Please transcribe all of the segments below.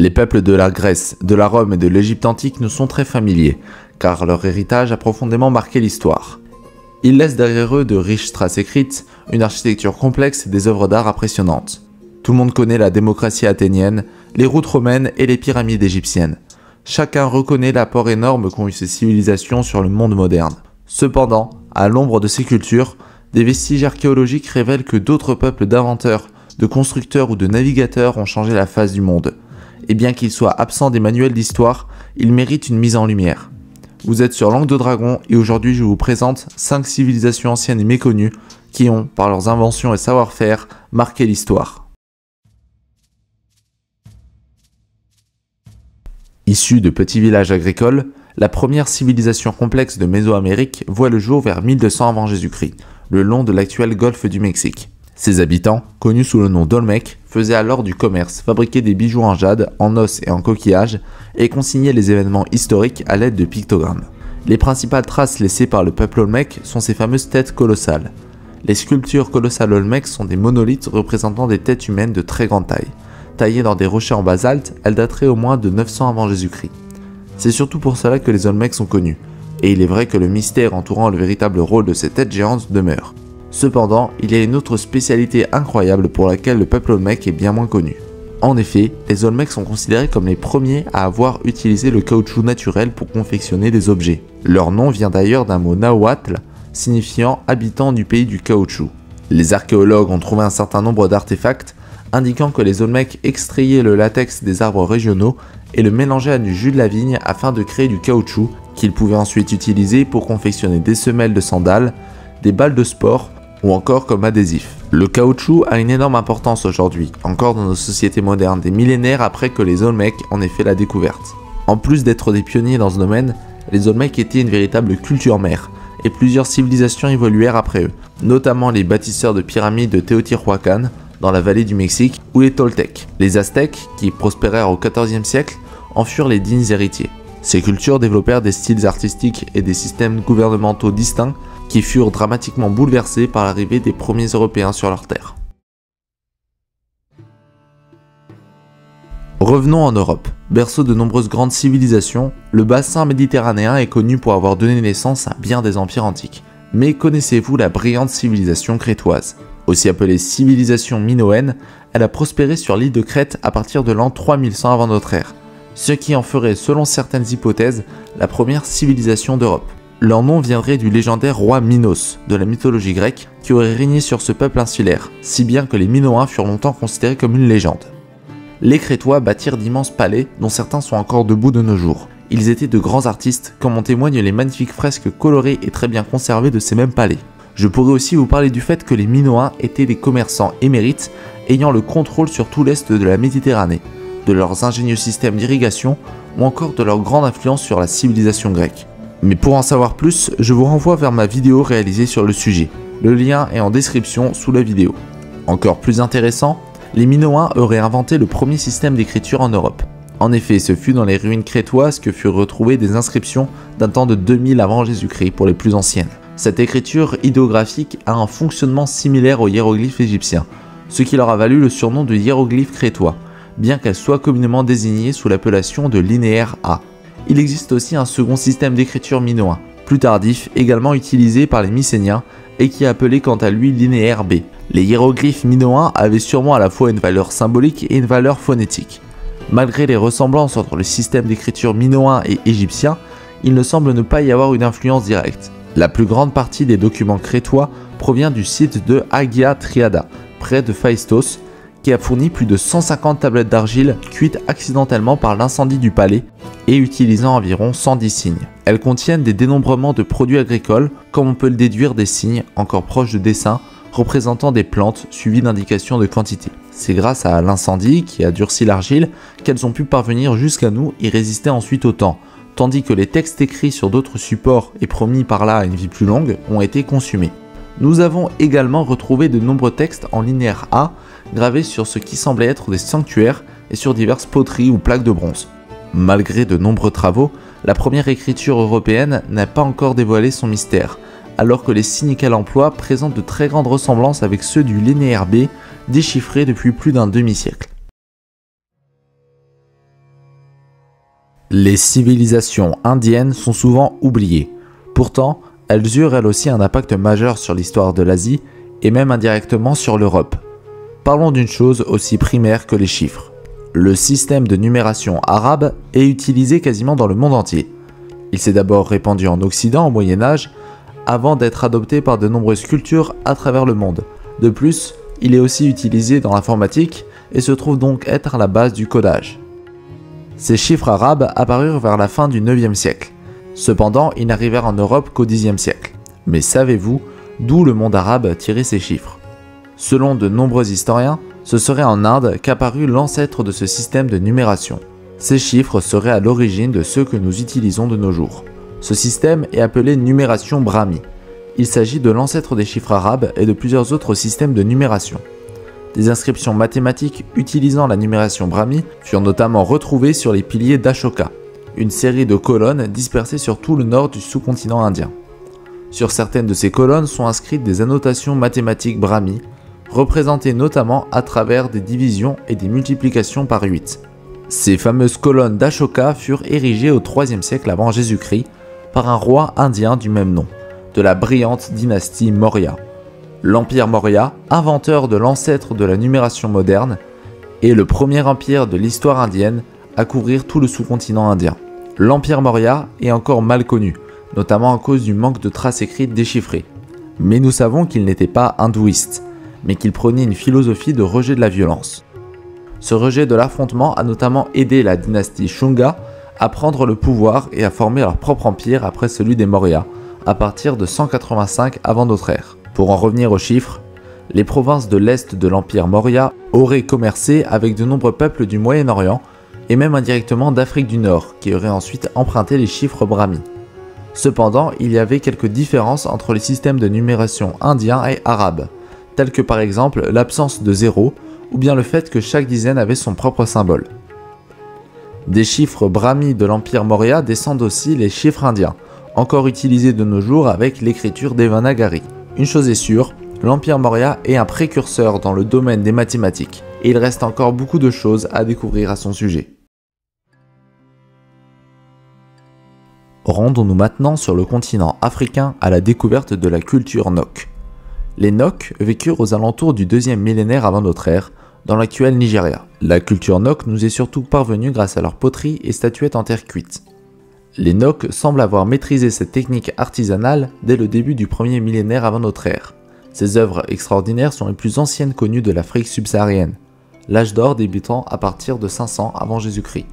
Les peuples de la Grèce, de la Rome et de l'Égypte antique nous sont très familiers, car leur héritage a profondément marqué l'histoire. Ils laissent derrière eux de riches traces écrites, une architecture complexe et des œuvres d'art impressionnantes. Tout le monde connaît la démocratie athénienne, les routes romaines et les pyramides égyptiennes. Chacun reconnaît l'apport énorme qu'ont eu ces civilisations sur le monde moderne. Cependant, à l'ombre de ces cultures, des vestiges archéologiques révèlent que d'autres peuples d'inventeurs, de constructeurs ou de navigateurs ont changé la face du monde. Et bien qu'ils soient absents des manuels d'histoire, ils méritent une mise en lumière. Vous êtes sur Langue de Dragon et aujourd'hui je vous présente 5 civilisations anciennes et méconnues qui ont, par leurs inventions et savoir-faire, marqué l'histoire. Issue de petits villages agricoles, la première civilisation complexe de Mésoamérique voit le jour vers 1200 avant Jésus-Christ, le long de l'actuel golfe du Mexique. Ses habitants, connus sous le nom d'Olmec, faisaient alors du commerce, fabriquaient des bijoux en jade, en os et en coquillages, et consignaient les événements historiques à l'aide de pictogrammes. Les principales traces laissées par le peuple Olmec sont ces fameuses têtes colossales. Les sculptures colossales Olmec sont des monolithes représentant des têtes humaines de très grande taille. Taillées dans des rochers en basalte, elles dateraient au moins de 900 avant Jésus-Christ. C'est surtout pour cela que les Olmecs sont connus, et il est vrai que le mystère entourant le véritable rôle de ces têtes géantes demeure. Cependant, il y a une autre spécialité incroyable pour laquelle le peuple Olmec est bien moins connu. En effet, les Olmecs sont considérés comme les premiers à avoir utilisé le caoutchouc naturel pour confectionner des objets. Leur nom vient d'ailleurs d'un mot nahuatl, signifiant habitant du pays du caoutchouc. Les archéologues ont trouvé un certain nombre d'artefacts indiquant que les Olmecs extrayaient le latex des arbres régionaux et le mélangeaient à du jus de la vigne afin de créer du caoutchouc qu'ils pouvaient ensuite utiliser pour confectionner des semelles de sandales, des balles de sport ou encore comme adhésif. Le caoutchouc a une énorme importance aujourd'hui, encore dans nos sociétés modernes, des millénaires après que les Olmecs en aient fait la découverte. En plus d'être des pionniers dans ce domaine, les Olmecs étaient une véritable culture mère, et plusieurs civilisations évoluèrent après eux, notamment les bâtisseurs de pyramides de Teotihuacan, dans la vallée du Mexique, ou les Toltecs. Les Aztèques, qui prospérèrent au XIVe siècle, en furent les dignes héritiers. Ces cultures développèrent des styles artistiques et des systèmes gouvernementaux distincts qui furent dramatiquement bouleversés par l'arrivée des premiers Européens sur leur terre. Revenons en Europe. Berceau de nombreuses grandes civilisations, le bassin méditerranéen est connu pour avoir donné naissance à bien des empires antiques. Mais connaissez-vous la brillante civilisation crétoise? Aussi appelée civilisation minoenne, elle a prospéré sur l'île de Crète à partir de l'an 3100 avant notre ère, ce qui en ferait, selon certaines hypothèses, la première civilisation d'Europe. Leur nom viendrait du légendaire roi Minos, de la mythologie grecque, qui aurait régné sur ce peuple insulaire, si bien que les Minoens furent longtemps considérés comme une légende. Les Crétois bâtirent d'immenses palais, dont certains sont encore debout de nos jours. Ils étaient de grands artistes, comme en témoignent les magnifiques fresques colorées et très bien conservées de ces mêmes palais. Je pourrais aussi vous parler du fait que les Minoens étaient des commerçants émérites, ayant le contrôle sur tout l'est de la Méditerranée, de leurs ingénieux systèmes d'irrigation, ou encore de leur grande influence sur la civilisation grecque. Mais pour en savoir plus, je vous renvoie vers ma vidéo réalisée sur le sujet. Le lien est en description sous la vidéo. Encore plus intéressant, les Minoens auraient inventé le premier système d'écriture en Europe. En effet, ce fut dans les ruines crétoises que furent retrouvées des inscriptions datant de 2000 avant Jésus-Christ pour les plus anciennes. Cette écriture idéographique a un fonctionnement similaire aux hiéroglyphes égyptiens, ce qui leur a valu le surnom de hiéroglyphe crétois, bien qu'elle soit communément désignée sous l'appellation de linéaire A. Il existe aussi un second système d'écriture minoen, plus tardif, également utilisé par les Mycéniens et qui est appelé quant à lui linéaire B. Les hiéroglyphes minoens avaient sûrement à la fois une valeur symbolique et une valeur phonétique. Malgré les ressemblances entre le système d'écriture minoen et égyptien, il ne semble ne pas y avoir une influence directe. La plus grande partie des documents crétois provient du site de Agia Triada, près de Phaistos, qui a fourni plus de 150 tablettes d'argile cuites accidentellement par l'incendie du palais et utilisant environ 110 signes. Elles contiennent des dénombrements de produits agricoles, comme on peut le déduire des signes, encore proches de dessins, représentant des plantes suivies d'indications de quantité. C'est grâce à l'incendie qui a durci l'argile qu'elles ont pu parvenir jusqu'à nous et résister ensuite au temps, tandis que les textes écrits sur d'autres supports et promis par là à une vie plus longue ont été consumés. Nous avons également retrouvé de nombreux textes en linéaire A, gravés sur ce qui semblait être des sanctuaires et sur diverses poteries ou plaques de bronze. Malgré de nombreux travaux, la première écriture européenne n'a pas encore dévoilé son mystère, alors que les signes qu'elle emploie présentent de très grandes ressemblances avec ceux du linéaire B, déchiffrés depuis plus d'un demi-siècle. Les civilisations indiennes sont souvent oubliées. Pourtant, elles eurent elles aussi un impact majeur sur l'histoire de l'Asie et même indirectement sur l'Europe. Parlons d'une chose aussi primaire que les chiffres. Le système de numération arabe est utilisé quasiment dans le monde entier. Il s'est d'abord répandu en Occident au Moyen-Âge, avant d'être adopté par de nombreuses cultures à travers le monde. De plus, il est aussi utilisé dans l'informatique et se trouve donc être la base du codage. Ces chiffres arabes apparurent vers la fin du 9e siècle. Cependant, ils n'arrivèrent en Europe qu'au 10e siècle. Mais savez-vous d'où le monde arabe tirait ces chiffres? Selon de nombreux historiens, ce serait en Inde qu'apparut l'ancêtre de ce système de numération. Ces chiffres seraient à l'origine de ceux que nous utilisons de nos jours. Ce système est appelé numération brahmi. Il s'agit de l'ancêtre des chiffres arabes et de plusieurs autres systèmes de numération. Des inscriptions mathématiques utilisant la numération brahmi furent notamment retrouvées sur les piliers d'Ashoka, une série de colonnes dispersées sur tout le nord du sous-continent indien. Sur certaines de ces colonnes sont inscrites des annotations mathématiques brahmi, représentées notamment à travers des divisions et des multiplications par 8. Ces fameuses colonnes d'Ashoka furent érigées au 3e siècle avant Jésus-Christ par un roi indien du même nom, de la brillante dynastie Maurya. L'Empire Maurya, inventeur de l'ancêtre de la numération moderne, est le premier empire de l'histoire indienne à couvrir tout le sous-continent indien. L'Empire Maurya est encore mal connu, notamment à cause du manque de traces écrites déchiffrées. Mais nous savons qu'il n'était pas hindouiste, mais qu'il prônait une philosophie de rejet de la violence. Ce rejet de l'affrontement a notamment aidé la dynastie Shunga à prendre le pouvoir et à former leur propre empire après celui des Maurya, à partir de 185 avant notre ère. Pour en revenir aux chiffres, les provinces de l'Est de l'Empire Maurya auraient commercé avec de nombreux peuples du Moyen-Orient et même indirectement d'Afrique du Nord, qui auraient ensuite emprunté les chiffres brahmi. Cependant, il y avait quelques différences entre les systèmes de numération indiens et arabes, tels que par exemple l'absence de zéro ou bien le fait que chaque dizaine avait son propre symbole. Des chiffres brahmi de l'Empire Maurya descendent aussi les chiffres indiens, encore utilisés de nos jours avec l'écriture Devanagari. Une chose est sûre, l'Empire Maurya est un précurseur dans le domaine des mathématiques, et il reste encore beaucoup de choses à découvrir à son sujet. Rendons-nous maintenant sur le continent africain à la découverte de la culture Nok. Les Nok vécurent aux alentours du 2e millénaire avant notre ère, dans l'actuel Nigeria. La culture Nok nous est surtout parvenue grâce à leur poterie et statuettes en terre cuite. Les Nok semblent avoir maîtrisé cette technique artisanale dès le début du 1er millénaire avant notre ère. Ces œuvres extraordinaires sont les plus anciennes connues de l'Afrique subsaharienne, l'âge d'or débutant à partir de 500 avant Jésus-Christ.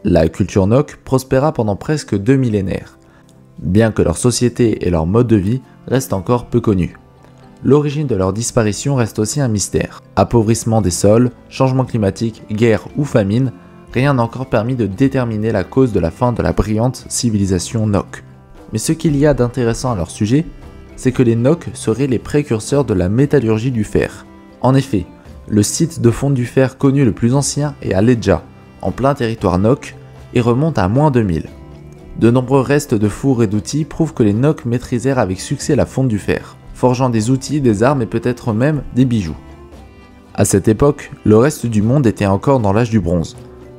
La culture Nok prospéra pendant presque 2 millénaires, bien que leur société et leur mode de vie restent encore peu connus. L'origine de leur disparition reste aussi un mystère. Appauvrissement des sols, changement climatique, guerre ou famine, rien n'a encore permis de déterminer la cause de la fin de la brillante civilisation Nok. Mais ce qu'il y a d'intéressant à leur sujet, c'est que les Nok seraient les précurseurs de la métallurgie du fer. En effet, le site de fonte du fer connu le plus ancien est à Leja, en plein territoire Nok, et remonte à moins 2000. De nombreux restes de fours et d'outils prouvent que les Nok maîtrisèrent avec succès la fonte du fer, forgeant des outils, des armes et peut-être même des bijoux. À cette époque, le reste du monde était encore dans l'âge du bronze.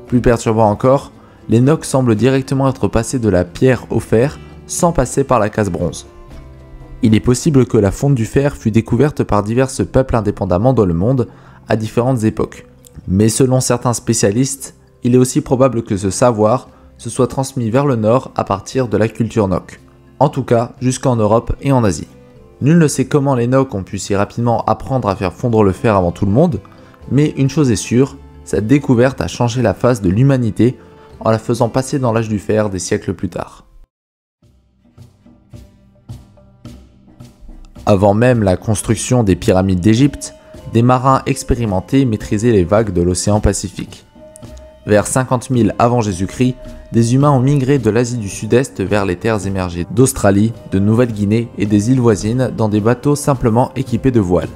Plus perturbant encore, les Nok semblent directement être passés de la pierre au fer sans passer par la case bronze. Il est possible que la fonte du fer fut découverte par divers peuples indépendamment dans le monde à différentes époques. Mais selon certains spécialistes, il est aussi probable que ce savoir se soit transmis vers le nord à partir de la culture Nok. En tout cas, jusqu'en Europe et en Asie. Nul ne sait comment les Nok ont pu si rapidement apprendre à faire fondre le fer avant tout le monde, mais une chose est sûre, cette découverte a changé la face de l'humanité en la faisant passer dans l'âge du fer des siècles plus tard. Avant même la construction des pyramides d'Égypte, des marins expérimentés maîtrisaient les vagues de l'océan Pacifique. Vers 50 000 avant Jésus-Christ, des humains ont migré de l'Asie du Sud-Est vers les terres émergées d'Australie, de Nouvelle-Guinée et des îles voisines dans des bateaux simplement équipés de voiles.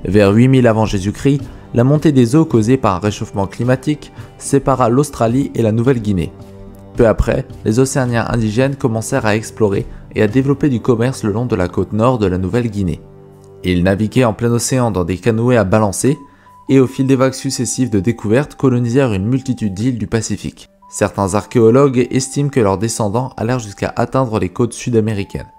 Vers 8000 avant Jésus-Christ, la montée des eaux causée par un réchauffement climatique sépara l'Australie et la Nouvelle-Guinée. Peu après, les Océaniens indigènes commencèrent à explorer et à développer du commerce le long de la côte nord de la Nouvelle-Guinée. Ils naviguaient en plein océan dans des canoës à balancer et au fil des vagues successives de découvertes colonisèrent une multitude d'îles du Pacifique. Certains archéologues estiment que leurs descendants allèrent jusqu'à atteindre les côtes sud-américaines.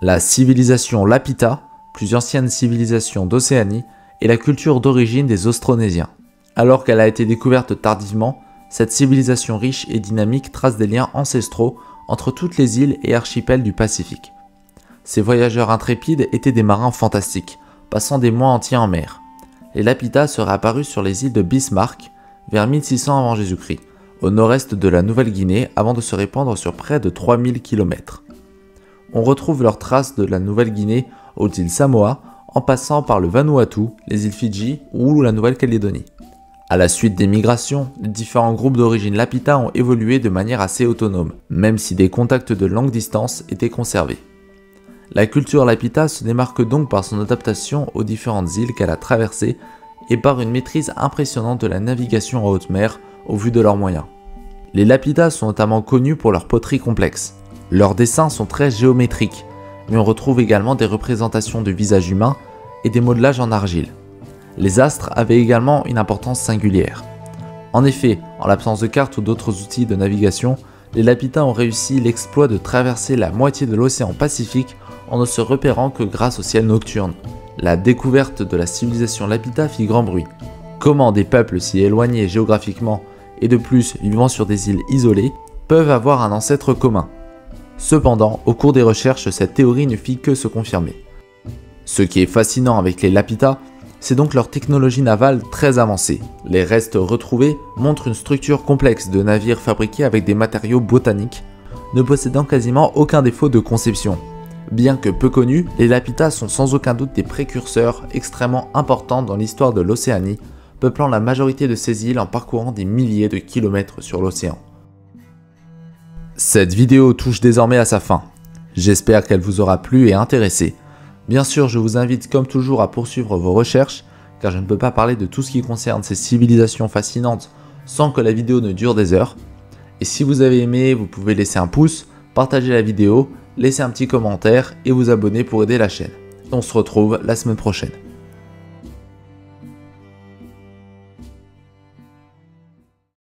La civilisation Lapita, plus ancienne civilisation d'Océanie, est la culture d'origine des Austronésiens. Alors qu'elle a été découverte tardivement, cette civilisation riche et dynamique trace des liens ancestraux entre toutes les îles et archipels du Pacifique. Ces voyageurs intrépides étaient des marins fantastiques, passant des mois entiers en mer. Les Lapita seraient apparus sur les îles de Bismarck vers 1600 avant Jésus-Christ, au nord-est de la Nouvelle-Guinée avant de se répandre sur près de 3000 km. On retrouve leurs traces de la Nouvelle-Guinée aux îles Samoa, en passant par le Vanuatu, les îles Fidji ou la Nouvelle-Calédonie. À la suite des migrations, les différents groupes d'origine Lapita ont évolué de manière assez autonome, même si des contacts de longue distance étaient conservés. La culture Lapita se démarque donc par son adaptation aux différentes îles qu'elle a traversées et par une maîtrise impressionnante de la navigation en haute mer au vu de leurs moyens. Les Lapita sont notamment connus pour leur poterie complexe. Leurs dessins sont très géométriques, mais on retrouve également des représentations de visages humains et des modelages en argile. Les astres avaient également une importance singulière. En effet, en l'absence de cartes ou d'autres outils de navigation, les Lapita ont réussi l'exploit de traverser la moitié de l'océan Pacifique en ne se repérant que grâce au ciel nocturne. La découverte de la civilisation Lapita fit grand bruit. Comment des peuples si éloignés géographiquement et de plus vivant sur des îles isolées peuvent avoir un ancêtre commun? Cependant, au cours des recherches, cette théorie ne fit que se confirmer. Ce qui est fascinant avec les Lapita, c'est donc leur technologie navale très avancée. Les restes retrouvés montrent une structure complexe de navires fabriqués avec des matériaux botaniques, ne possédant quasiment aucun défaut de conception. Bien que peu connus, les Lapita sont sans aucun doute des précurseurs extrêmement importants dans l'histoire de l'Océanie, peuplant la majorité de ces îles en parcourant des milliers de kilomètres sur l'océan. Cette vidéo touche désormais à sa fin. J'espère qu'elle vous aura plu et intéressé. Bien sûr, je vous invite comme toujours à poursuivre vos recherches, car je ne peux pas parler de tout ce qui concerne ces civilisations fascinantes sans que la vidéo ne dure des heures. Et si vous avez aimé, vous pouvez laisser un pouce, partager la vidéo, laisser un petit commentaire et vous abonner pour aider la chaîne. On se retrouve la semaine prochaine.